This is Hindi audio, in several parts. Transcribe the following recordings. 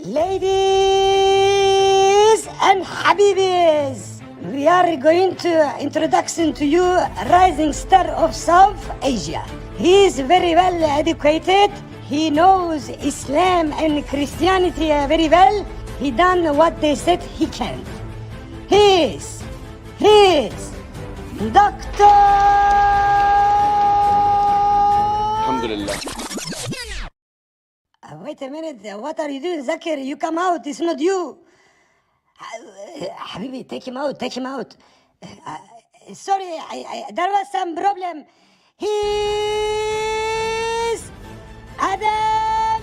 Ladies and Habibis, we are going to introduction to you rising star of South Asia. He is very well educated. He knows Islam and Christianity very well. He done what they said he can. He is Doctor. Alhamdulillah. Wait a minute, what are you doing, Zakir? You come out, it's not you. Habibi, take him out. Sorry, there was some problem. He's Adam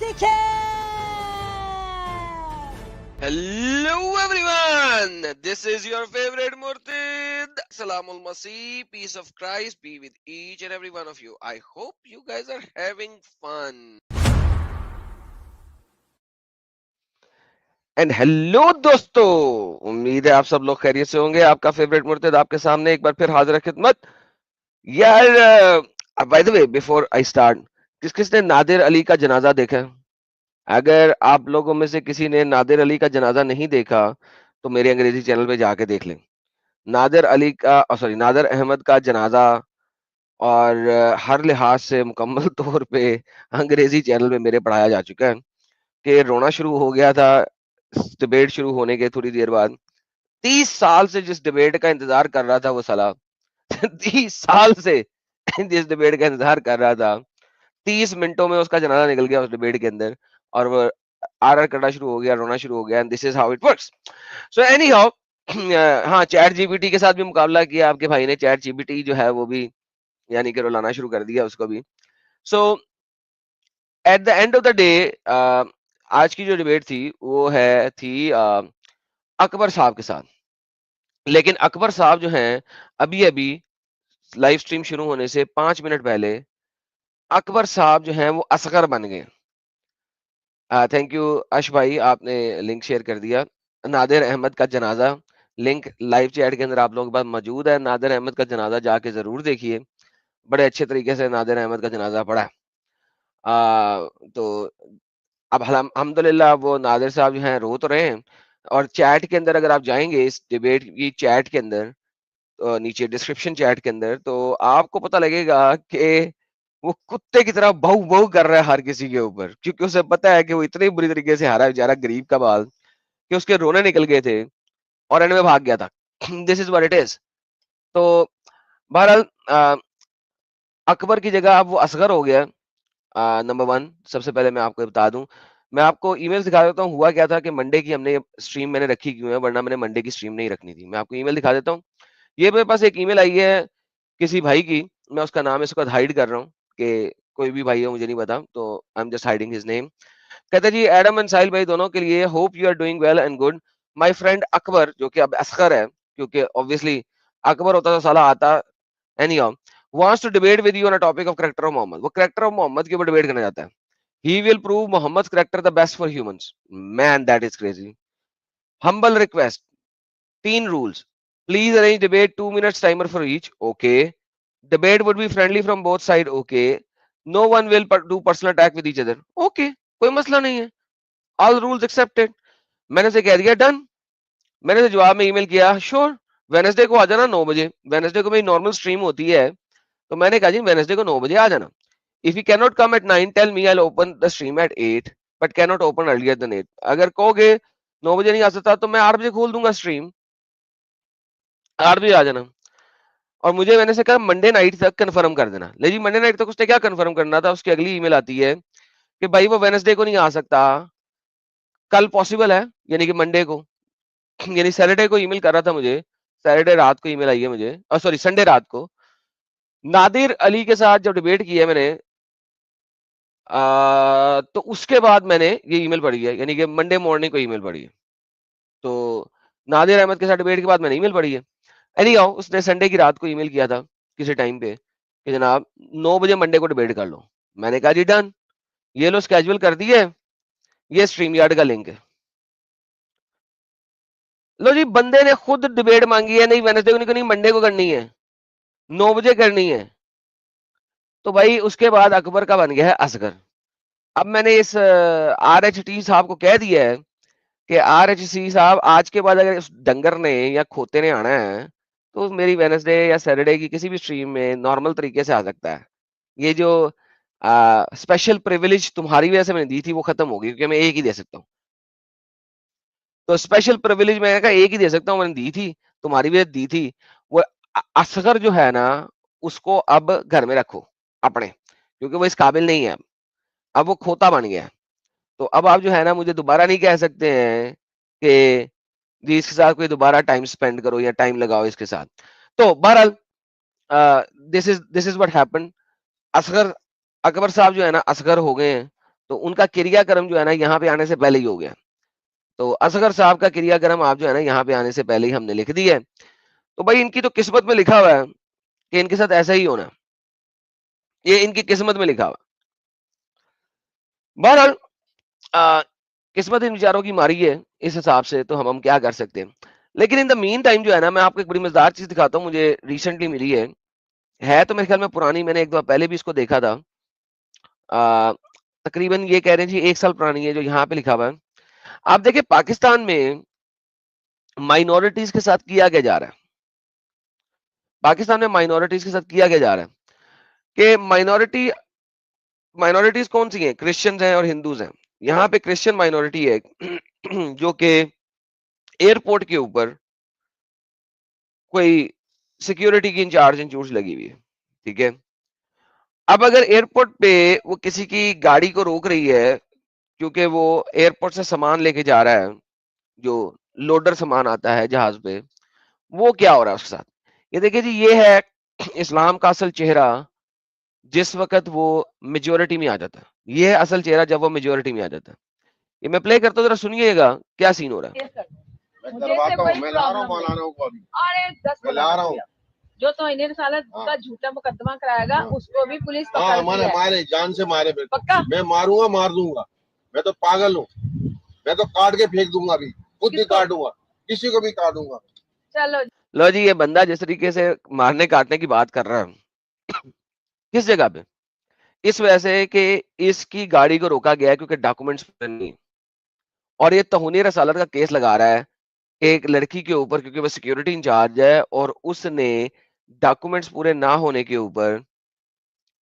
Sikar. Hello everyone, this is your favorite Murtid. Salamul Masih, peace of Christ be with each and every one of you. I hope you guys are having fun. And hello दोस्तों, उम्मीद है आप सब लोग खैरियत से होंगे। आपका फेवरेट मुर्तद आपके सामने एक बार फिर हाजिर खिदमत। यार by the way, before I start, किसने नादिर अली का जनाजा देखा? अगर आप लोगों में से किसी ने नादिर अली का जनाजा नहीं देखा तो मेरे अंग्रेजी चैनल पे जाके देख लें। नादिर अहमद का जनाजा और हर लिहाज से मुकम्मल तौर पे अंग्रेजी चैनल पे मेरे पढ़ाया जा चुका है कि रोना शुरू हो गया था डिबेट शुरू होने के थोड़ी देर बाद। 30 साल से जिस डिबेट का इंतजार कर रहा था वो साला 30 साल से जिस डिबेट का इंतजार कर रहा था, 30 मिनटों में उसका जनाजा निकल गया उस डिबेट के अंदर और वो आर करना शुरू हो गया, रोना शुरू हो गया। And this is how it works. So any how, हाँ, चैट जीपीटी के साथ भी मुकाबला किया आपके भाई ने। चैट जीपीटी जो है वो भी यानी कि रुलाना शुरू कर दिया उसको भी। So at the end of the day आज की जो डिबेट थी वो थी अकबर साहब के साथ। लेकिन अकबर साहब जो हैं अभी लाइव स्ट्रीम शुरू होने से 5 मिनट पहले अकबर साहब जो हैं वो असगर बन गए। थैंक यू अश भाई, आपने लिंक शेयर कर दिया। नादिर अहमद का जनाजा लिंक लाइव चैट के अंदर आप लोगों के पास मौजूद है। नादिर अहमद का जनाजा जाके जरूर देखिए, बड़े अच्छे तरीके से नादिर अहमद का जनाजा पड़ा है। तो अब अल्हम्दुलिल्लाह वो नादिर साहब जो हैं रो तो रहे हैं। और चैट के अंदर अगर आप जाएंगे इस डिबेट की चैट के अंदर, नीचे डिस्क्रिप्शन चैट के अंदर, तो आपको पता लगेगा कि वो कुत्ते की तरह बहु बहु कर रहा है हर किसी के ऊपर, क्योंकि उसे पता है कि वो इतनी बुरी तरीके से हारा बेचारा गरीब का बाल कि उसके रोने निकल गए थे और एंड में भाग गया था। This is what it is. तो बहरहाल अकबर की जगह अब वो असगर हो गया। नंबर 1, सबसे पहले मैं आपको बता दूं, मैं आपको ईमेल दिखा देता हूँ। हुआ क्या था कि मंडे की हमने स्ट्रीम मैंने रखी क्यों है, वरना मैंने मंडे की स्ट्रीम नहीं रखनी थी। मैं आपको ईमेल दिखा देता हूँ। ये मेरे पास एक ईमेल आई है किसी भाई की, मैं उसका नाम इस वक्त हाइड कर रहा हूँ कि कोई भी भाई है मुझे नहीं पता, तो I am just hiding his name. कहते जी, एडम एंड साहिल भाई दोनों के लिए, hope you are doing well and good. My friend Akbar, जो कि अब असगर है क्योंकि ऑब्वियसली अकबर होता तो साला आता। Anyhow, wants to debate with you on a topic of character of Muhammad। वो character of Muhammad के ऊपर डिबेट करना चाहता है। He will prove Muhammad's character the best for humans। Man, that is crazy। Humble request, 3 rules। Please arrange debate 2 minutes timer for each। Okay। Debate would be friendly from both sides। Okay। No one will do personal attack with each other। Okay, कोई मसला नहीं है। All rules accepted। मैंने से कह दिया डन। मैंने से जवाब में ईमेल किया श्योर, वेडनेसडे को आ जाना 9 बजे। वेडनेसडे को मेरी नॉर्मल स्ट्रीम होती है, तो मैंने कहा जी वेडनेसडे को 9 बजे आ जाना। If you can not come at 9 tell me, I will open the stream at 8 but can not open earlier than 8। अगर कहोगे 9 बजे नहीं आ सकता तो मैं 8 बजे खोल दूंगा स्ट्रीम, 8 बजे आ जाना। और मुझे मैंने से कहा मंडे नाइट तक कंफर्म कर देना। लेकिन मंडे नाइट तक उसने क्या कंफर्म करना था, उसकी अगली ईमेल आती है कि भाई वो वेडनेसडे को नहीं आ सकता, कल पॉसिबल है, यानी कि मंडे को। यानी सैटरडे को ईमेल कर रहा था मुझे, सैटरडे रात को ईमेल आई है मुझे, और सॉरी संडे रात को। नादिर अली के साथ जब डिबेट की है मैंने, तो उसके बाद मैंने ये ईमेल पढ़ी है, यानी कि मंडे मॉर्निंग को ईमेल पढ़ी है। तो नादिर अहमद के साथ डिबेट के बाद मैंने ईमेल पढ़ी है। एनीहाउ, उसने संडे की रात को ईमेल किया था किसी टाइम पे कि जनाब 9 बजे मंडे को डिबेट कर लो। मैंने कहा जी डन, ये लो स्केड्यूल कर दिए, ये स्ट्रीम यार्ड का लिंक है। लो जी, बंदे ने खुद डिबेट मांगी है, नहीं वेडनेसडे को नहीं करनी, मंडे को करनी है, 9 बजे करनी है। तो भाई उसके बाद अकबर का बन गया है असगर। अब मैंने इस RHT साहब को कह दिया है कि RHC साहब आज के बाद अगर इस डंगर ने या खोते ने आना है तो मेरी वेडनेसडे या सैटरडे की किसी भी स्ट्रीम में नॉर्मल तरीके से आ सकता है। ये जो स्पेशल प्रिविलेज तुम्हारी वजह से मैंने दी थी वो खत्म होगी क्योंकि मैं एक ही दे सकता हूँ। तो स्पेशल प्रिविलेज मैंने कहा एक ही दे सकता हूँ, मैंने दी थी, तुम्हारी वजह दी थी। वो असगर जो है ना उसको अब घर में रखो अपने, क्योंकि वो इस काबिल नहीं है अब वो खोता बन गया है। तो अब आप जो है ना मुझे दोबारा नहीं कह सकते हैं कि जी इसके साथ कोई दोबारा टाइम स्पेंड करो या टाइम लगाओ इसके साथ। तो बहरहाल this is what happened. Asgar Akbar साहब जो है ना असगर हो गए हैं, तो उनका क्रियाक्रम जो है ना यहाँ पे आने से पहले ही हो गया। तो असगर साहब का क्रियाक्रम आप जो है ना यहाँ पे आने से पहले ही हमने लिख दिया है। तो भाई इनकी तो किस्मत में लिखा हुआ है कि इनके साथ ऐसा ही होना है, ये इनकी किस्मत में लिखा हुआ है। बहरहाल किस्मत इन बेचारों की मारी है इस हिसाब से, तो हम क्या कर सकते हैं। लेकिन इन द मीन टाइम जो है ना मैं आपको एक बड़ी मजेदार चीज दिखाता हूँ, मुझे रिसेंटली मिली है तो मेरे ख्याल में पुरानी, मैंने एक दो पहले भी इसको देखा था। तकरीबन ये कह रहे हैं जी 1 साल पुरानी है जो यहाँ पे लिखा हुआ है। आप देखिए पाकिस्तान में माइनॉरिटीज के साथ किया क्या जा रहा है। पाकिस्तान में माइनॉरिटीज के साथ किया क्या जा रहा है कि माइनॉरिटीज कौन सी हैं, क्रिश्चियंस हैं और हिंदूज हैं। यहाँ पे क्रिश्चियन माइनॉरिटी है जो कि एयरपोर्ट के ऊपर कोई सिक्योरिटी की इंचार्ज लगी हुई है, ठीक है। अब अगर एयरपोर्ट पे वो किसी की गाड़ी को रोक रही है क्योंकि वो एयरपोर्ट से सामान लेके जा रहा है, जो लोडर सामान आता है जहाज पे, वो क्या हो रहा है उसके साथ। ये देखिए जी ये है इस्लाम का असल चेहरा जिस वक्त वो मेजोरिटी में आ जाता है। ये है असल चेहरा जब वो मेजोरिटी में आ जाता है। ये मैं प्ले करता हूँ, जरा सुनिएगा क्या सीन हो रहा है। मैं ला रहा हूँ मौलाना को अभी। अरे 10 मैं ला रहा हूँ। जो तो इन्हें साला का झूठा मुकदमा कराएगा उसको भी पुलिस पकड़ है। मारे जान से मारे पक्का। मैं मारूंगा मार दूंगा, मैं तो पागल हूँ, मैं तो काट के फेंक दूंगा, अभी खुद भी काटूंगा, किसी को भी काटूंगा। चलो लो जी, ये बंदा जिस तरीके से मारने काटने की बात कर रहा है किस जगह पे, इस वजह से कि इसकी गाड़ी को रोका गया है क्योंकि डॉक्यूमेंट्स नहीं, और ये तौहीन रसालत का केस लगा रहा है एक लड़की के ऊपर क्योंकि वो सिक्योरिटी इंचार्ज है और उसने डॉक्यूमेंट्स पूरे ना होने के ऊपर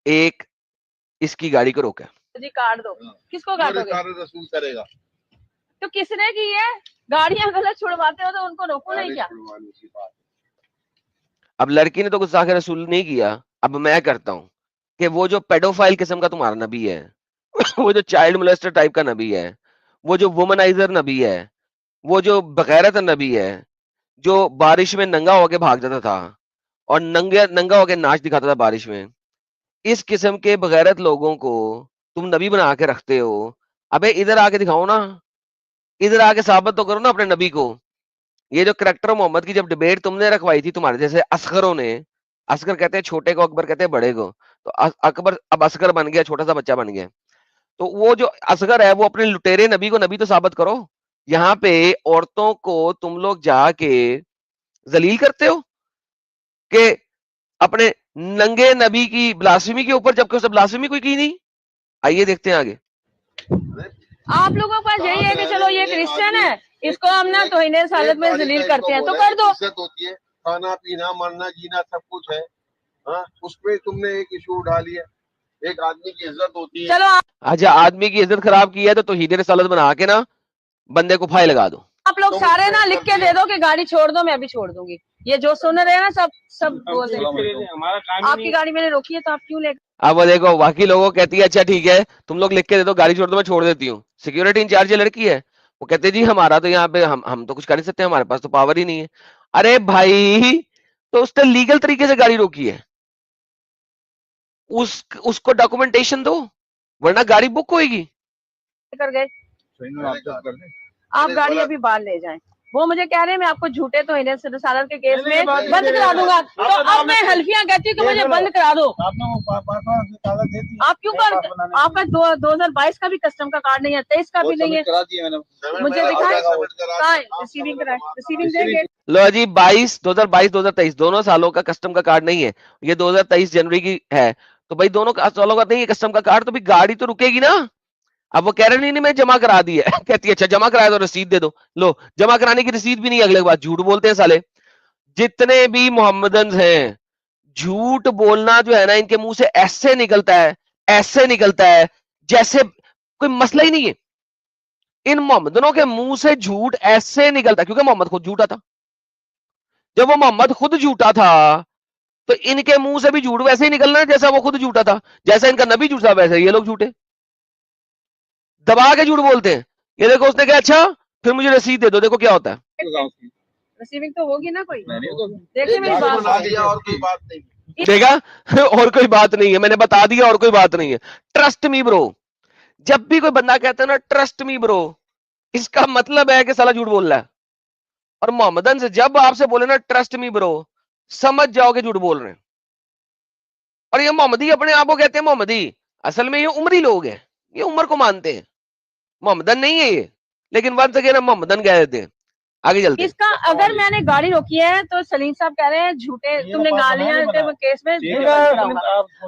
एक इसकी गाड़ी को रोका। जी काट दो, किसको काटोगे? रसूल करेगा तो किसने की है? गाड़ियां गलत छुड़वाते हो तो उनको रोको नहीं क्या? अब लड़की ने तो गुस्ताखे रसूल नहीं किया, अब मैं करता हूँ कि वो जो पेडोफाइल किस्म का तुम्हारा नबी है वो जो चाइल्ड मोलेस्टर टाइप का नबी है, वो जो वुमनाइजर नबी है, वो जो बगैरत नबी है, जो बारिश में नंगा होके भाग जाता था और नंगा होके नाच दिखाता था बारिश में, इस किस्म के बगैरत लोगों को तुम नबी बना के रखते हो। अबे इधर आके दिखाओ ना, इधर आके साबित तो करो ना अपने नबी को। ये जो करैक्टर मोहम्मद की जब डिबेट तुमने रखवाई थी तुम्हारे जैसे असगरों ने, असगर कहते हैं छोटे को, अकबर कहते हैं बड़े को, तो अकबर अब असगर बन गया, छोटा सा बच्चा बन गया। तो वो जो असगर है वो अपने लुटेरे नबी को नबी तो साबित करो। यहाँ पे औरतों को तुम लोग जाके जलील करते हो कि अपने नंगे नबी की ब्लास्फेमी के ऊपर, जबकि उसने ब्लास्फेमी कोई की नहीं। आइए देखते हैं आगे। आप लोगों के पास यही है कि चलो ये क्रिश्चियन है, इसको हम ना तौहीन रसालत में जलील करते हैं तो कर दो। इज्जत होती है, खाना पीना मरना जीना सब कुछ है, हाँ उसपे तुमने एक इशू उठा लिया। एक आदमी की इज्जत होती है। चलो अच्छा आदमी की इज्जत खराब की है तो तौहीद रसालत बना के ना बंदे को फाई लगा दो। आप लोग सारे ना लिख के दे दो कि गाड़ी छोड़ दो, मैं भी छोड़ दूंगी। ये जो सुन रहे हैं ना सब बोल रहे आपकी गाड़ी मैंने रोकी है तो आप क्यों ले। अब वो देखो बाकी लोगों कहती है अच्छा ठीक है तुम लोग लिख के दे दो, गाड़ी छोड़ दो मैं छोड़ देती हूँ। सिक्योरिटी इंचार्ज ये लड़की है, वो कहते जी हमारा तो यहाँ पे हम तो कुछ कर नहीं सकते, हमारे पास तो पावर ही नहीं है। अरे भाई तो उसने लीगल तरीके से गाड़ी रोकी है, उसको डॉक्यूमेंटेशन दो वरना गाड़ी बुक होगी। कर गए आप गाड़ी अभी बाहर ले जाएं। वो मुझे कह रहे हैं मैं आपको झूठे तो रसालत के केस में बंद करा दूंगा, तो अब मैं हल्फियां कहती हूँ कि मुझे बंद करा दो। आप क्यों कर, आपका 2022 का भी कस्टम का कार्ड नहीं है, 23 का भी नहीं है, मुझे दिखाए रिसीविंग देंगे। लो जी 2022 दोनों सालों का कस्टम का कार्ड नहीं है, ये 2023 जनवरी की है, तो भाई दोनों सालों का नहीं है कस्टम का कार्ड, तो भी गाड़ी तो रुकेगी ना। अब वो कह रहे नहीं मैं जमा करा दी है कहती है अच्छा जमा कराया तो रसीद दे दो, लो जमा कराने की रसीद भी नहीं, अगले बात झूठ बोलते हैं साले। जितने भी मोहम्मदन हैं, झूठ बोलना जो है ना इनके मुंह से ऐसे निकलता है, ऐसे निकलता है जैसे कोई मसला ही नहीं है। इन मोहम्मदनों के मुंह से झूठ ऐसे निकलता है, क्योंकि मोहम्मद खुद झूठा था। जब वो मोहम्मद खुद झूठा था तो इनके मुंह से भी झूठ वैसे ही निकलना है जैसा वो खुद झूठा था। जैसा इनका नबी झूठा वैसे ये लोग झूठे, दबा के झूठ बोलते हैं। ये देखो उसने कहा अच्छा फिर मुझे रसीद दे दो, देखो क्या होता है। रिसीविंग तो होगी ना कोई, देखिए मेरी बात बना दिया और कोई बात नहीं। देखा और कोई बात नहीं है, मैंने बता दिया और कोई बात नहीं है। ट्रस्ट मी ब्रो, जब भी कोई बंदा कहता है ना ट्रस्ट मी ब्रो, इसका मतलब है कि साला झूठ बोल रहा है। और मोहम्मदन से जब आपसे बोले ना ट्रस्ट मी ब्रो, समझ जाओ कि झूठ बोल रहे हैं। और ये मोहम्मदी अपने आप को कहते हैं मोहम्मदी, असल में ये उमरी लोग हैं, ये उम्र को मानते हैं, मोहम्मदन नहीं है ये, लेकिन वंस अगेन हम मोहम्मदन कह देते हैं। आगे चलते हैं। इसका अगर मैंने गाड़ी रोकी है तो सलीम साहब कह रहे हैं झूठे, तुमने गालियां केस में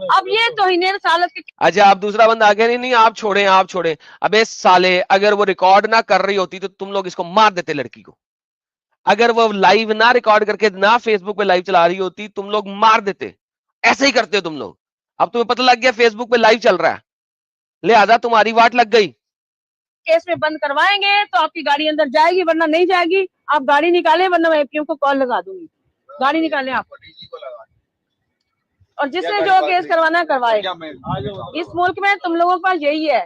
अब ये तौहीन रसालत के। अच्छा आप दूसरा बंदा आगे नहीं आप छोड़े, आप छोड़े। अबे साले अगर वो रिकॉर्ड ना कर रही होती तो तुम लोग इसको मार देते लड़की को। अगर वो लाइव ना रिकॉर्ड करके ना फेसबुक पे लाइव चला रही होती तुम लोग मार देते। ऐसे ही करते हो तुम लोग। अब तुम्हें पता लग गया फेसबुक पे लाइव चल रहा है, लिहाजा तुम्हारी वाट लग गई। केस में बंद करवाएंगे तो आपकी गाड़ी अंदर जाएगी, वरना नहीं जाएगी। आप गाड़ी निकालें वरना मैं एपीएम को कॉल लगा दूंगी। गाड़ी निकालें आप, और जिसने जो केस करवाना करवाए। इस मुल्क में तुम लोगों का यही है।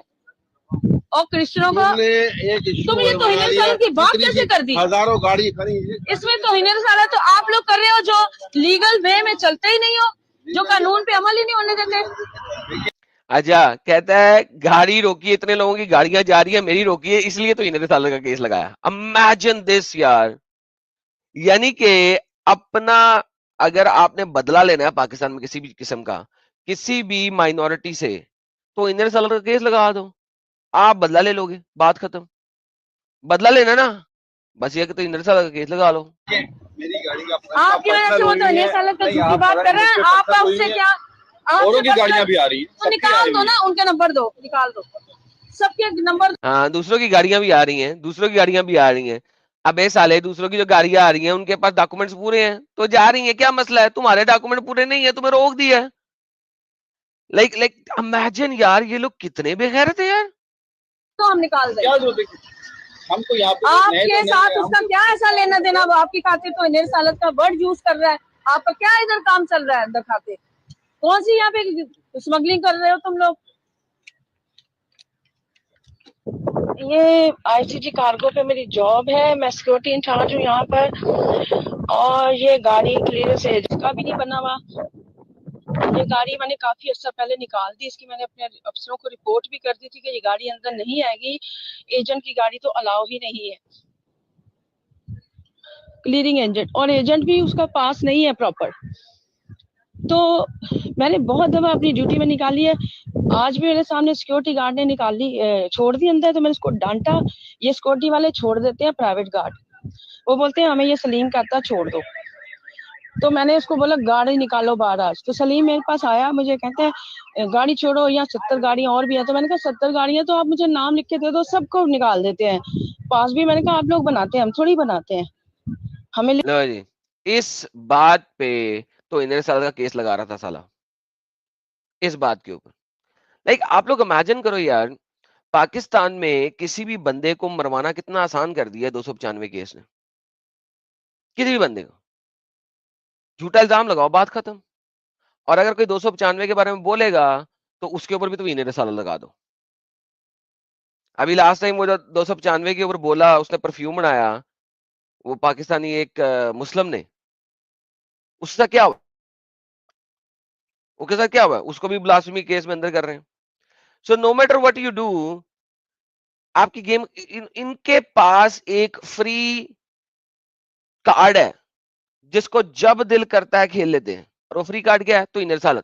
और क्रिश्चियनों को तुम ये तौहीन रसालत की बात कैसे कर दी? हजारों गाड़ी खड़ी, इसमें तौहीन रसालत तो आप लोग कर रहे हो जो लीगल वे में चलते ही नहीं हो, जो कानून पे अमल ही नहीं होने देते। अच्छा कहता है गाड़ी रोकी, इतने लोगों की गाड़ियां जा रही है, मेरी रोकी है इसलिए तो इन्हें साल का केस लगाया। इमेजिन दिस यार, यानी कि अपना अगर आपने बदला लेना है पाकिस्तान में किसी भी किस्म का, किसी भी माइनॉरिटी से, तो इंदिरा साल का केस लगा दो, आप बदला ले लोगे, बात खत्म। बदला लेना ना, बस ये कि तो इंदिरा साल का केस लगा लो। मेरी गाड़ी का आपकी वजह से वो तो इंदिरा साल का झूठी बात कर रहे हैं। आपका उससे क्या, औरों की गाड़ियां भी आ रही तो निकाल दो ना, उनके नंबर दो, निकाल दो सबके नंबर। हाँ दूसरों की गाड़ियां भी आ रही हैं, दूसरों की गाड़ियां भी आ रही हैं। अबे साले दूसरों की जो गाड़ियां आ रही हैं उनके पास डॉक्यूमेंट्स पूरे हैं तो जा रही हैं, क्या मसला है? तुम्हारे डॉक्यूमेंट पूरे नहीं है, तुम्हें रोक दिया है। लाइक इमेजिन यार, ये लोग कितने बेगैरत हैं यार। तो हम निकाल दें, हमको यहाँ पे आपके साथ उसका क्या ऐसा लेना देना? वो आपकी खातिर तो इंदिरा सालत का वर्ड यूज कर रहा है, आपका क्या इधर काम चल रहा है अंदर खाते? कौन सी यहाँ पे स्मगलिंग कर रहे हो तुम लोग? ये आईसीजी कार्गो पे मेरी जॉब है, मैं सिक्योरिटी इंचार्ज हूँ यहाँ पर। और ये गाड़ी क्लियरेंस है जिसका भी नहीं बना हुआ। ये गाड़ी मैंने काफी अर्सा पहले निकाल दी, इसकी मैंने अपने अफसरों को रिपोर्ट भी कर दी थी कि ये गाड़ी अंदर नहीं आएगी, एजेंट की गाड़ी तो अलाउ ही नहीं है, क्लियरिंग एजेंट, और एजेंट भी उसका पास नहीं है प्रॉपर। तो मैंने बहुत दफा अपनी ड्यूटी में निकाली है। आज भी मेरे सामने सिक्योरिटी गार्ड ने निकाली, छोड़ दी अंदर, तो मैंने उसको डांटा। ये सिक्योरिटी वाले छोड़ देते हैं, प्राइवेट गार्ड, वो बोलते हैं हमें ये सलीम कहता छोड़ दो। तो मैंने उसको बोला गाड़ी निकालो बाहर आज। तो सलीम मेरे पास आया, मुझे कहते हैं गाड़ी छोड़ो, यहाँ 70 गाड़ियां और भी है। तो मैंने कहा 70 गाड़ियां तो आप मुझे नाम लिख के दे दो, सबको निकाल देते हैं पास भी। मैंने कहा आप लोग बनाते हैं, हम थोड़ी बनाते हैं, हमें। लो जी, इस बात पे तो इंदिरा साल का केस लगा रहा था साला, इस बात के ऊपर। लाइक आप लोग इमेजिन करो यार, पाकिस्तान में किसी भी बंदे को मरवाना कितना आसान कर दिया है 295 केस ने। किसी भी बंदे को झूठा इल्जाम लगाओ, बात खत्म। और अगर कोई 295 के बारे में बोलेगा तो उसके ऊपर भी तो इन्हें साला लगा दो। अभी लास्ट टाइम वो जो 295 के ऊपर बोला, उसने परफ्यूम बनाया, वो पाकिस्तानी एक मुस्लिम ने, उसका क्या हुआ? उसके साथ क्या हुआ? उसको भी ब्लास्फेमी केस में अंदर कर रहे हैं। So no matter what you do, आपकी गेम इनके पास एक फ्री कार्ड है जिसको जब दिल करता है खेल लेते हैं। और वो फ्री कार्ड क्या है? तो इनर सालत,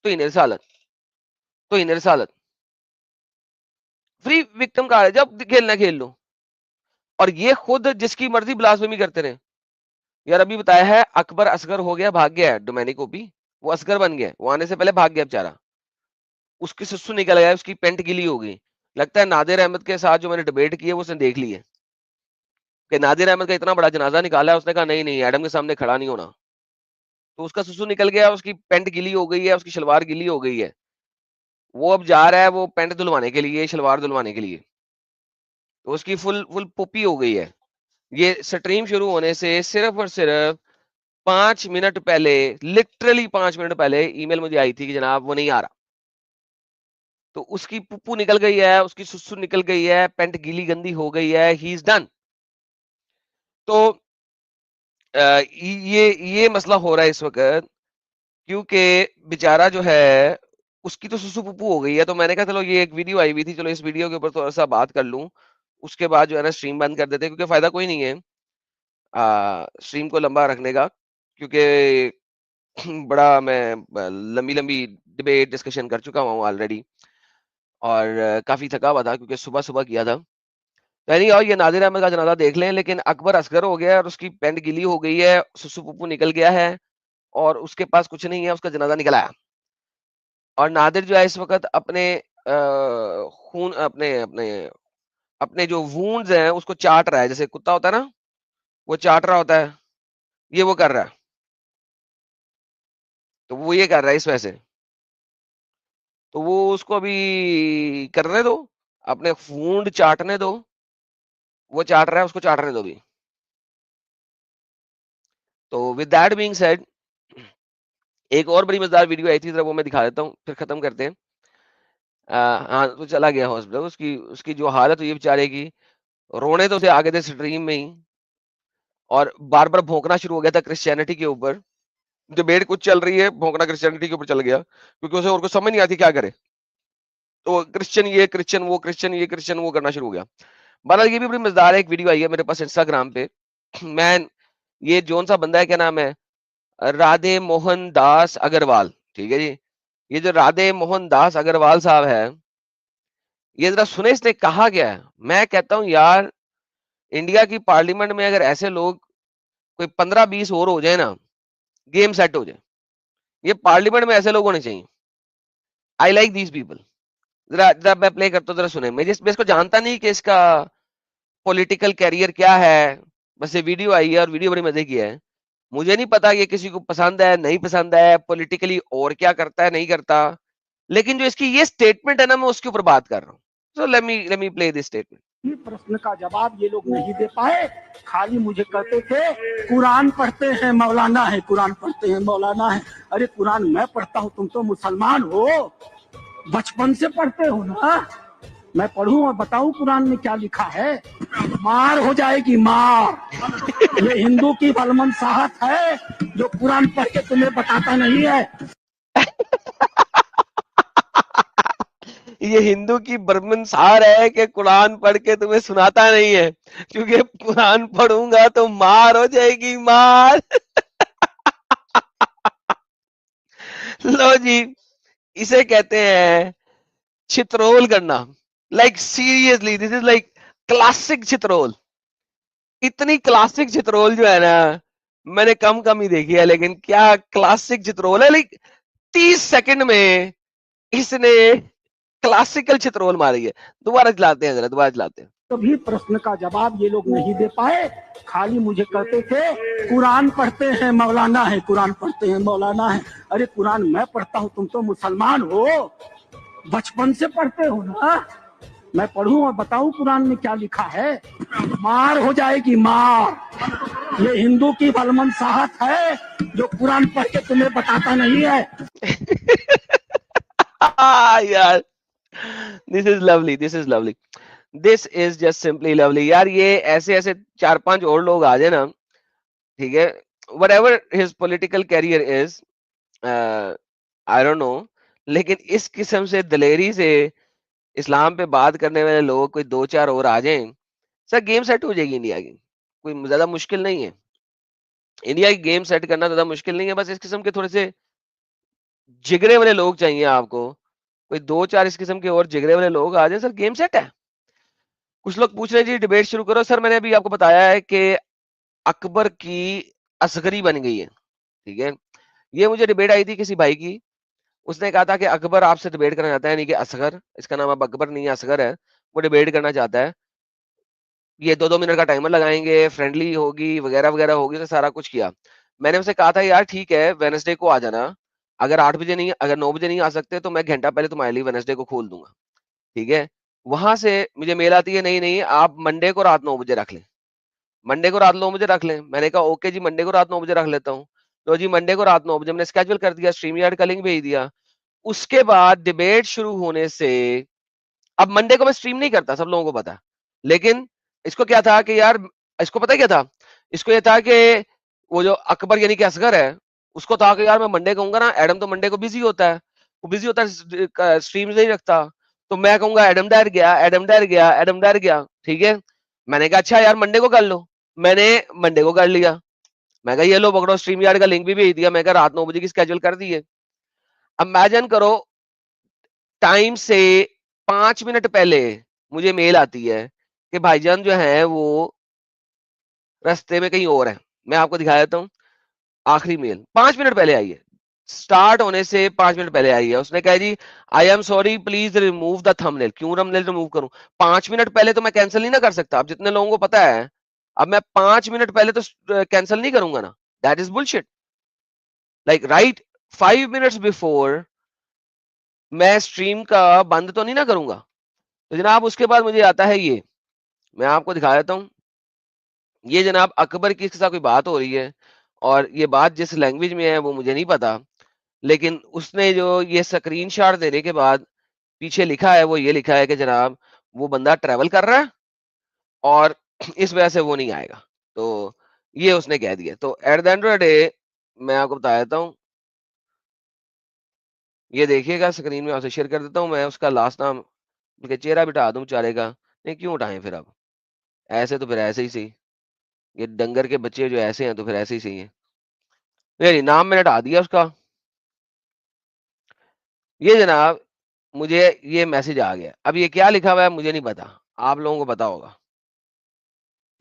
तो इनर सालत, तो इनर सालत फ्री विक्टिम कार्ड है, जब खेलना खेल लो। और ये खुद जिसकी मर्जी ब्लास्फेमी करते रहे। यार अभी बताया है अकबर असगर हो गया, भाग गया है डोमेनिक ओपी, वो असगर बन गया, वो आने से पहले भाग गया बेचारा। उसकी सुसु निकल गया, उसकी पेंट गीली हो गई। लगता है नादिर अहमद के साथ जो मैंने डिबेट की है वो उसने देख ली है कि नादिर अहमद का इतना बड़ा जनाजा निकाला है, उसने कहा नहीं नहीं एडम के सामने खड़ा नहीं होना। तो उसका सुसु निकल गया, उसकी पेंट गीली हो गई है, उसकी शलवार गीली हो गई है। वो अब जा रहा है वो पेंट धुलवाने के लिए, शलवार धुलवाने के लिए, तो उसकी फुल फुल पुप्पी हो गई है। ये स्ट्रीम शुरू होने से सिर्फ और सिर्फ 5 मिनट पहले, लिटरली 5 मिनट पहले ईमेल मुझे आई थी कि जनाब वो नहीं आ रहा। तो उसकी पुप्पू निकल गई है, उसकी सुसु निकल गई है, पेंट गीली गंदी हो गई है, ही इज डन। तो ये मसला हो रहा है इस वक्त, क्योंकि बेचारा जो है उसकी तो सुसु पुप्पू हो गई है। तो मैंने कहा चलो ये एक वीडियो आई हुई थी, चलो इस वीडियो के ऊपर थोड़ा सा बात कर लूं, उसके बाद जो है ना स्ट्रीम बंद कर देते, क्योंकि फायदा कोई नहीं है स्ट्रीम को लंबा रखने का, क्योंकि बड़ा मैं लंबी लंबी डिबेट डिस्कशन कर चुका हूँ ऑलरेडी, और काफी थका हुआ था क्योंकि सुबह सुबह किया था। तो नहीं, और ये नादिर अहमद का जनाजा देख लें, लेकिन अकबर असगर हो गया है और उसकी पेंट गीली हो गई है, सुसु पुप्पू निकल गया है और उसके पास कुछ नहीं है, उसका जनाजा निकला है। और नादिर जो है इस वक्त अपने खून अपने अपने अपने जो वूंड्स हैं उसको चाट रहा है, जैसे कुत्ता होता है ना, वो चाट रहा होता है, ये वो कर रहा है। तो वो ये कर रहा है इस वजह से, तो वो उसको अभी करने दो, अपने वूंड चाटने दो, वो चाट रहा है, उसको चाटने दो भी। तो विद दैट बीइंग सेड, एक और बड़ी मजेदार वीडियो आई थी, जरा वो मैं दिखा देता हूँ फिर खत्म करते हैं। हाँ, तो चला गया हॉस्पिटल, उसकी उसकी जो हालत हुई है बेचारे की, रोने तो उसे आगे थे स्ट्रीम में ही, और बार बार भौंकना शुरू हो गया था क्रिश्चियनिटी के ऊपर। डिबेट कुछ चल रही है, भौंकना क्रिश्चियनिटी के ऊपर चल गया, क्योंकि उसे और कुछ समझ नहीं आती क्या करे। तो क्रिश्चियन ये क्रिश्चियन वो, क्रिश्चियन ये क्रिश्चियन वो करना शुरू हो गया। बहरहाल ये भी बड़ी मजेदार है, एक वीडियो आई है मेरे पास इंस्टाग्राम पे। मैन, ये जोन सा बंदा है, क्या नाम है, राधे मोहन दास अग्रवाल, ठीक है जी। ये जो राधे मोहन दास अग्रवाल साहब है, ये जरा सुने इसने कहा क्या है। मैं कहता हूं यार, इंडिया की पार्लियामेंट में अगर ऐसे लोग कोई 15-20 और हो जाए ना, गेम सेट हो जाए। ये पार्लियामेंट में ऐसे लोग होने चाहिए। I like these people. जरा जरा मैं प्ले करता हूँ, जरा सुने। मैं इसको जानता नहीं कि इसका पॉलिटिकल कैरियर क्या है, बस ये वीडियो आई है और वीडियो बड़ी मजे की है। मुझे नहीं पता ये किसी को पसंद है नहीं पसंद है, पॉलिटिकली और क्या करता है नहीं करता, लेकिन जो इसकी ये स्टेटमेंट है ना, मैं उसके ऊपर बात कर रहा हूँ। So let me play this statement. प्रश्न का जवाब ये लोग नहीं दे पाए, खाली मुझे कहते थे कुरान पढ़ते हैं मौलाना है, कुरान पढ़ते हैं मौलाना है। अरे कुरान मैं पढ़ता हूँ, तुम तो मुसलमान हो, बचपन से पढ़ते हो ना। मैं पढ़ूं और बताऊं कुरान में क्या लिखा है, मार हो जाएगी मार। ये हिंदू की बलमनसाहत है जो कुरान पढ़ के तुम्हें बताता नहीं है। ये हिंदू की बर्मनसार है कि कुरान पढ़ के तुम्हें सुनाता नहीं है, क्योंकि कुरान पढ़ूंगा तो मार हो जाएगी मार। लो जी, इसे कहते हैं चित्रोल करना। Like seriously, this is like classic चित्रोल। इतनी क्लासिक चित्रोल जो है ना, मैंने कम कम ही देखी है, लेकिन क्या क्लासिक चित्रोल है। लाइक 30 सेकंड में इसने क्लासिकल चित्रोल मारी है। दोबारा चलाते हैं, जरा दोबारा चलाते हैं। कभी प्रश्न का जवाब ये लोग नहीं दे पाए, खाली मुझे कहते थे कुरान पढ़ते हैं मौलाना है, कुरान पढ़ते हैं मौलाना है। अरे कुरान मैं पढ़ता हूँ, तुम तो मुसलमान हो, बचपन से पढ़ते हो ना। मैं पढ़ूं और बताऊं कुरान में क्या लिखा है, मार हो जाएगी मार। ये हिंदू की बलमनसाहत है जो कुरान पढ़ के तुम्हें बताता नहीं है। यार, this is lovely, this is lovely, this is just simply lovely. यार ये ऐसे ऐसे 4-5 और लोग आ जाए ना, ठीक है, whatever his political career is, I don't know, लेकिन इस किस्म से दलेरी से इस्लाम पे बात करने वाले लोग कोई 2-4 और आ जाएं, सर गेम सेट हो जाएगी इंडिया की। कोई ज्यादा मुश्किल नहीं है, इंडिया की गेम सेट करना ज्यादा मुश्किल नहीं है। बस इस किस्म के थोड़े से जिगरे वाले लोग चाहिए आपको, कोई 2-4 इस किस्म के और जिगरे वाले लोग आ जाए, सर गेम सेट है। कुछ लोग पूछ रहे हैं जी डिबेट शुरू करो। सर मैंने अभी आपको बताया है कि अकबर की असगरी बन गई है, ठीक है। ये मुझे डिबेट आई थी किसी भाई की, उसने कहा था कि अकबर आपसे डिबेट करना चाहता है, यानी कि असगर, इसका नाम अब अकबर नहीं है असगर है, वो डिबेट करना चाहता है। ये 2-2 मिनट का टाइमर लगाएंगे, फ्रेंडली होगी वगैरह वगैरह होगी, तो सारा कुछ किया। मैंने उसे कहा था यार ठीक है वेडनेसडे को आ जाना, अगर 8 बजे नहीं, अगर 9 बजे नहीं आ सकते तो मैं घंटा पहले तुम्हारे लिए वेडनेसडे को खोल दूंगा, ठीक है। वहां से मुझे मेल आती है, नहीं नहीं आप मंडे को रात 9 बजे रख लें, मंडे को रात 9 बजे रख लें। मैंने कहा ओके जी मंडे को रात 9 बजे रख लेता हूँ। तो जी मंडे को रात 9 बजे मैंने स्केड्यूल कर दिया, स्ट्रीम यार्ड का लिंक भेज दिया। उसके बाद डिबेट शुरू होने से, अब मंडे को मैं स्ट्रीम नहीं करता, सब लोगों को पता, लेकिन इसको क्या था कि यार, इसको पता है क्या था, इसको ये था कि वो जो अकबर यानी कि असगर है, उसको था कि यार मैं मंडे कहूंगा ना, एडम तो मंडे को बिजी होता है, वो बिजी होता है, स्ट्रीम नहीं रखता, तो मैं कहूंगा एडम डर गया, एडम डर गया, एडम डर गया, ठीक है। मैंने कहा अच्छा यार मंडे को कर लो, मैंने मंडे को कर लिया। मैं कहा ये लो पकड़ो, स्ट्रीम यार्ड का लिंक भी भेज दिया, मैं कहा रात 9 बजे की स्केड्यूल कर दी है। इमेजिन करो टाइम से 5 मिनट पहले मुझे मेल आती है कि भाईजान जो है वो रास्ते में कहीं और है। मैं आपको दिखा देता हूँ, आखिरी मेल 5 मिनट पहले आई है, स्टार्ट होने से 5 मिनट पहले आई है। उसने कहा जी I am sorry please remove the thumbnail. क्यों थंबनेल रिमूव करूं? 5 मिनट पहले तो मैं कैंसिल नहीं ना कर सकता, अब जितने लोगों को पता है, अब मैं 5 मिनट पहले तो कैंसिल नहीं करूंगा ना, that is bullshit. Like right 5 minutes before मैं स्ट्रीम का बंद तो नहीं ना करूंगा। तो जनाब उसके बाद मुझे आता है ये, मैं आपको दिखा देता हूँ। ये जनाब अकबर की इसके साथ कोई बात हो रही है, और ये बात जिस लैंग्वेज में है वो मुझे नहीं पता, लेकिन उसने जो ये स्क्रीनशॉट देने के बाद पीछे लिखा है, वो ये लिखा है कि जनाब वो बंदा ट्रैवल कर रहा है और इस वजह से वो नहीं आएगा। तो ये उसने कह दिया। तो eight the end of the day मैं आपको बता देता हूँ, ये देखिएगा स्क्रीन में आपसे शेयर कर देता हूँ, मैं उसका लास्ट नाम, उनके चेहरा बिठा दूं बेचारे का। नहीं क्यों उठाएं फिर, अब ऐसे तो फिर ऐसे ही सही, ये डंगर के बच्चे जो ऐसे हैं तो फिर ऐसे ही सही है। नहीं नाम मैंने हटा दिया उसका। ये जनाब मुझे ये मैसेज आ गया, अब ये क्या लिखा हुआ है मुझे नहीं पता, आप लोगों को पता होगा।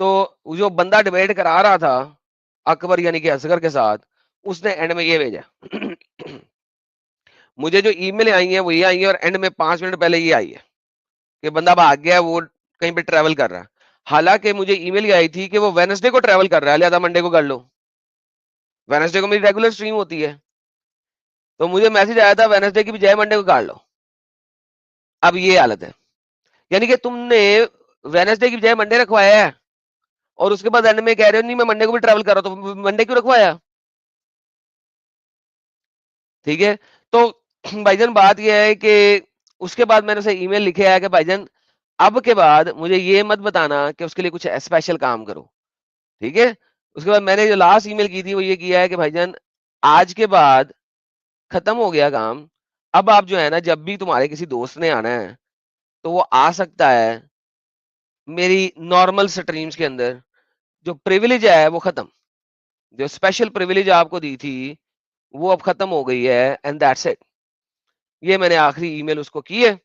तो जो बंदा डिबेट करा रहा था अकबर यानी कि असगर के साथ, उसने एंड में ये भेजा मुझे जो ईमेल आई है वो ये आई है, और एंड में 5 मिनट पहले ये आई है कि बंदा भाग गया, वो कहीं पे ट्रैवल कर रहा है। हालांकि मुझे ईमेल ये आई थी कि वो वेडनेसडे को ट्रैवल कर रहा है, लिहाजा मंडे को कर लो। वेडनेसडे को मेरी रेगुलर स्ट्रीम होती है, तो मुझे मैसेज आया था वेडनेसडे की बजाय मंडे को काट लो। अब ये हालत है, यानी कि तुमने वेडनेसडे की बजाय मंडे रखवाया है, और उसके बाद एंड में कह रहे हो नहीं मैं मंडे को भी ट्रैवल कर रहा हूं, तो मंडे क्यों रखवाया? ठीक है। तो भाईजान बात यह है कि उसके बाद मैंने उसे ईमेल लिखे है कि भाईजान अब के बाद मुझे ये मत बताना कि उसके लिए कुछ स्पेशल काम करो, ठीक है। उसके बाद मैंने जो लास्ट ईमेल की थी वो ये किया है कि भाईजान आज के बाद खत्म हो गया काम, अब आप जो है ना जब भी तुम्हारे किसी दोस्त ने आना है तो वो आ सकता है मेरी नॉर्मल स्ट्रीम्स के अंदर। जो प्रिविलेज है वो खत्म, जो स्पेशल प्रिविलेज आपको दी थी वो अब खत्म हो गई है, एंड दैट्स इट। ये मैंने आखिरी ईमेल उसको की है,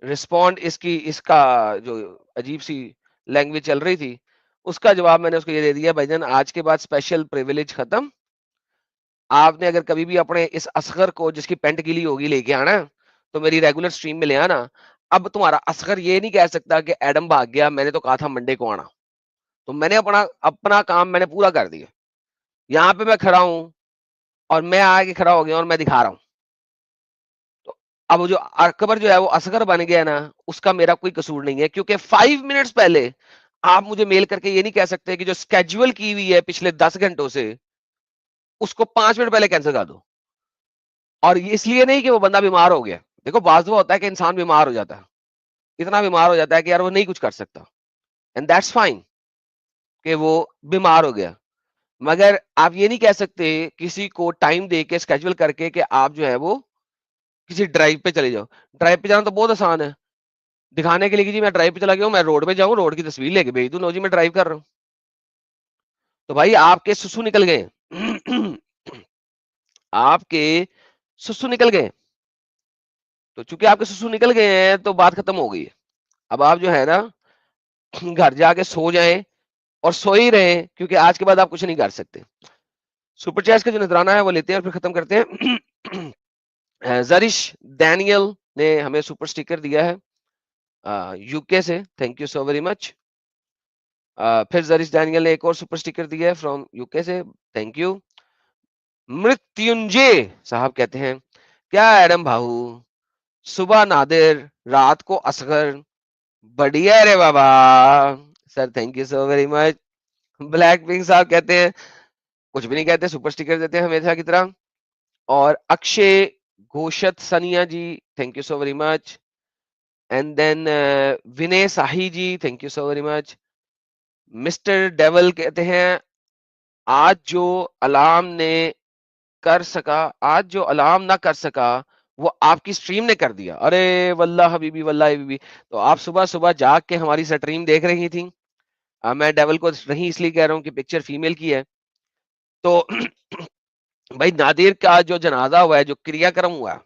रिस्पॉन्ड इसकी, इसका जो अजीब सी लैंग्वेज चल रही थी उसका जवाब मैंने उसको ये दे दिया, भाईजान आज के बाद स्पेशल प्रिविलेज खत्म। आपने अगर कभी भी अपने इस असगर को जिसकी पेंट गीली होगी लेके आना है, तो मेरी रेगुलर स्ट्रीम में ले आना। अब तुम्हारा असगर ये नहीं कह सकता कि एडम भाग गया, मैंने तो कहा था मंडे को आना। तो मैंने अपना अपना काम मैंने पूरा कर दिया, यहाँ पे मैं खड़ा हूं और मैं आके खड़ा हो गया और मैं दिखा रहा हूं। तो अब जो अकबर जो है वो असगर बन गया ना, उसका मेरा कोई कसूर नहीं है, क्योंकि 5 मिनट्स पहले आप मुझे मेल करके ये नहीं कह सकते कि जो स्केड्यूल की हुई है पिछले 10 घंटों से उसको 5 मिनट पहले कैंसिल कर दो। और ये इसलिए नहीं कि वो बंदा बीमार हो गया, देखो बाज़ दफा होता है कि इंसान बीमार हो जाता है, इतना बीमार हो जाता है कि यार वो नहीं कुछ कर सकता, एंड दैट्स फाइन कि वो बीमार हो गया। मगर आप ये नहीं कह सकते किसी को टाइम दे के स्केड्यूल करके कि आप जो है वो किसी ड्राइव पे चले जाओ। ड्राइव पे जाना तो बहुत आसान है, दिखाने के लिए कि जी मैं ड्राइव पे चला गया हूं, मैं रोड पे जाऊं, रोड की तस्वीर लेके भेज दूं, लो जी मैं ड्राइव कर रहा हूं। तो भाई आपके सुसु निकल गए आपके सुसु निकल गए। तो चूंकि आपके सुसु निकल गए हैं तो बात खत्म हो गई है। अब आप जो है ना घर जाके सो जाएं, और सो ही रहे, क्योंकि आज के बाद आप कुछ नहीं कर सकते। सुपर चैट्स का जो नजराना है वो लेते हैं और फिर खत्म करते हैं। जरिश डैनियल ने हमें सुपर स्टिकर दिया है यूके से, thank you so very much. फिर जरिश डैनियल ने एक और सुपर स्टिकर दिया है फ्रॉम यूके से, थैंक यू। मृत्युंजय साहब कहते हैं क्या एडम भाऊ, सुबह नादिर, रात को असगर, बढ़िया रे बाबा। Sir thank you so very much. Black pink साहब कहते हैं कुछ भी नहीं कहते, सुपर स्टिकर देते हैं हमेशा की तरह। और अक्षय घोषत Sania ji, thank you so very much. And then Vinay Sahi ji, thank you so very much. Mister डेवल कहते हैं आज जो अलार्म ने कर सका, आज जो अलार्म ना कर सका वो आपकी स्ट्रीम ने कर दिया। अरे वल्लाह हबीबी, वल्लाह हबीबी। तो आप सुबह सुबह जाग के हमारी स्ट्रीम देख रही थी। मैं डेवल को नहीं इसलिए कह रहा हूँ कि पिक्चर फीमेल की है। तो भाई नादिर का जो जनाजा हुआ है, जो क्रियाक्रम हुआ है,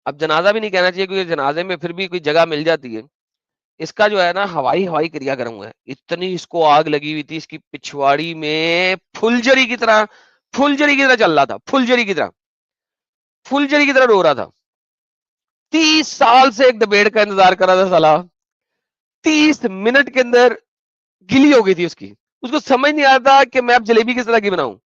अब जनाजा भी नहीं कहना चाहिए क्योंकि जनाजे में फिर भी कोई जगह मिल जाती है। इसका जो है ना हवाई हवाई क्रियाक्रम हुआ है। इतनी इसको आग लगी हुई थी, इसकी पिछवाड़ी में फुलझड़ी की तरह, फुलझड़ी की तरह चल रहा था, फुलझड़ी की तरह, फुलझड़ी की तरह रो रहा था। 30 साल से एक डिबेट का इंतजार कर रहा था साला। 30 मिनट के अंदर गिली हो गई थी उसकी। उसको समझ नहीं आता कि मैं अब जलेबी किस तरह की बनाऊं।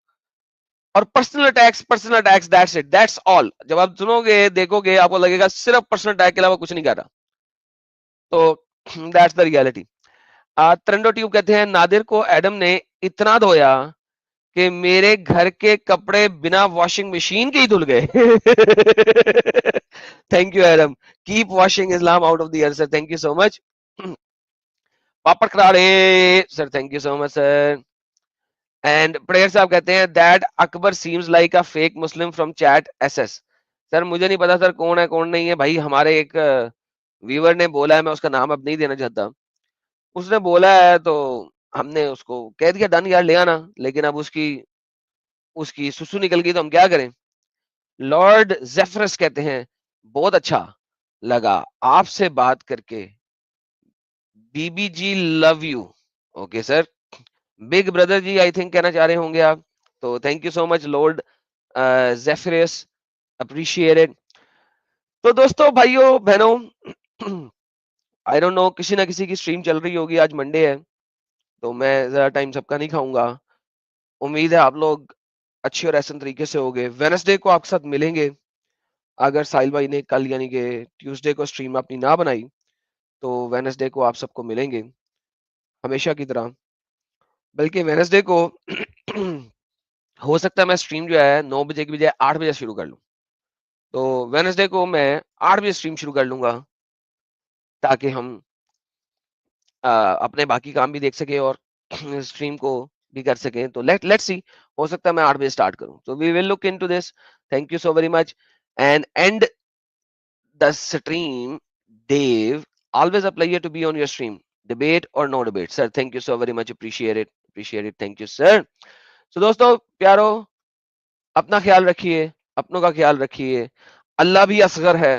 और personal attacks, that's it, that's all. जब आप सुनोगे देखोगे आपको लगेगा सिर्फ पर्सनल अटैक के अलावा कुछ नहीं कर रहा। तो दैट्स द रियलिटी। ट्रेंडो ट्यूब कहते हैं नादिर को एडम ने इतना धोया कि मेरे घर के कपड़े बिना वॉशिंग मशीन के ही धुल गए। Thank you Adam, keep washing Islam out of the year sir, thank you so much. Papad Karade sir, thank you so much sir. And prayer साहब कहते हैं that Akbar seems like a fake Muslim from chat SS. Sir मुझे नहीं पता सर कौन है कौन नहीं है भाई। हमारे एक व्यूअर ने बोला है, मैं उसका नाम अब नहीं देना चाहता, उसने बोला है तो हमने उसको कह दिया डन यार ले आना, लेकिन अब उसकी उसकी सुसु निकल गई तो हम क्या करें। लॉर्ड जेफरस कहते हैं बहुत अच्छा लगा आपसे बात करके, BBG love you. Okay sir, big brother ji I think कहना चाह रहे होंगे आप, तो thank you so much lord Jeffers, appreciated. तो दोस्तों भाइयों बहनों, आई डोंट नो किसी ना किसी की स्ट्रीम चल रही होगी, आज मंडे है तो मैं ज्यादा टाइम सबका नहीं खाऊंगा। उम्मीद है आप लोग अच्छे और ऐसे तरीके से होंगे। वेडनेसडे को आपके साथ मिलेंगे। अगर साहिल भाई ने कल यानी कि ट्यूसडे को स्ट्रीम अपनी ना बनाई तो वेडनेसडे को आप सबको मिलेंगे हमेशा की तरह। बल्कि वेडनेसडे को हो सकता है मैं स्ट्रीम जो है 9 बजे की बजाय 8 बजे शुरू कर लूं। तो वेडनेसडे को मैं 8 बजे स्ट्रीम शुरू कर लूंगा ताकि हम अपने बाकी काम भी देख सके और स्ट्रीम को भी कर सकें। तो लेट्स सी, हो सकता है मैं 8 बजे स्टार्ट करूं। तो we will look into this, thank you so very much. And and the stream Dave, always a pleasure to be on your stream, debate or no debate sir, thank you so very much, appreciate it, thank you sir। so दोस्तों प्यारो, अपना ख्याल रखिए, अपनों का ख्याल रखिए। अल्लाह भी असगर है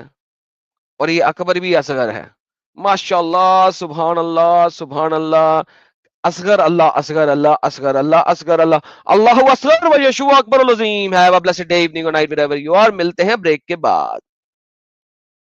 और ये अकबर भी असगर है। माशाल्लाह, सुभान अल्लाह, सुभान अल्लाह। असगर अल्लाह, असगर अल्लाह, असगर अल्लाह, असगर अल्लाह, अल्लाहु असगर व Yashu Akbar Azeem. Have a blessed day, evening और नाइट व्हेरेवर यू आर। मिलते हैं ब्रेक के बाद।